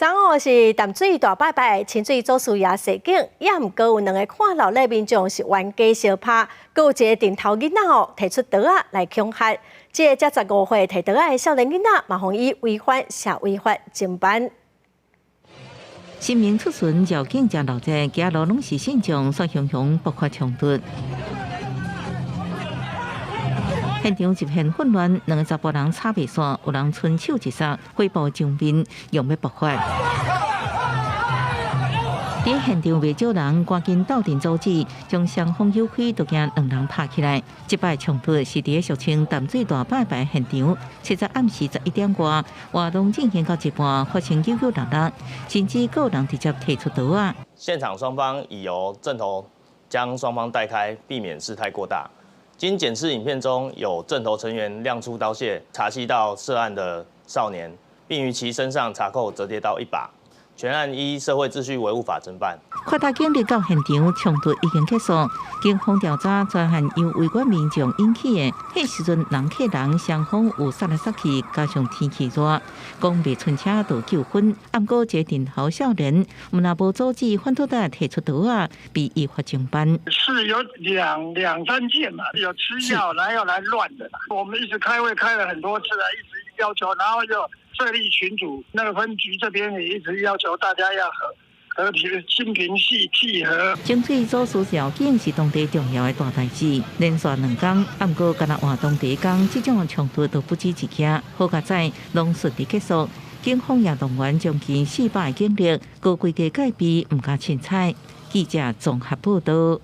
昨午是淡水大拜拜，清水祖师爷示警，也毋过有2个看热闹民众是冤家相拍，佮有一个电头囡仔提出刀仔来恐吓，这个才15岁提刀仔的少年囡仔，嘛互伊违反社会法侦办。新民出巡绕境正闹热，街路拢是信众所形容爆发冲突。现场一片混乱，2个查甫人插袂线，有人伸手一杀，挥暴上面，用要爆发。伫现场未少人赶紧斗阵阻止，将双方有开，就惊2人拍起来。这摆冲突是伫俗称淡水大拜拜现场，7日暗时11点外，活动进行到一半，发生扭扭闹闹，甚至有人直接提出刀仔。现场双方已由阵头将双方带开，避免事态过大。经检视影片中有阵头成员亮出刀械，查缉到涉案的少年，并于其身上查扣折叠刀1把。全案依社会秩序维护法侦办。快达警力到现场，冲突已经结束。警方调查专案由围观民众引起的，迄时阵人客人双方有杀来杀去，加上天气热，讲未顺车就纠纷。暗过一个电头少年，毋若无阻止，反倒在提出刀啊，被依法侦办。是有两三件嘛，有吃药然后要来乱的啦。我们一直开会开了很多次了，一直要求，然后又设立群组，那个分局这边也一直要求大家要和平、心平气和。清水祖师绕境是当地重要的大代志，连续2天，暗过干那活动第一天，这种冲突都不止一件。好佳在拢顺利结束，警方也动员将其400的警力，高规格戒备，唔加凊彩。记者综合报道。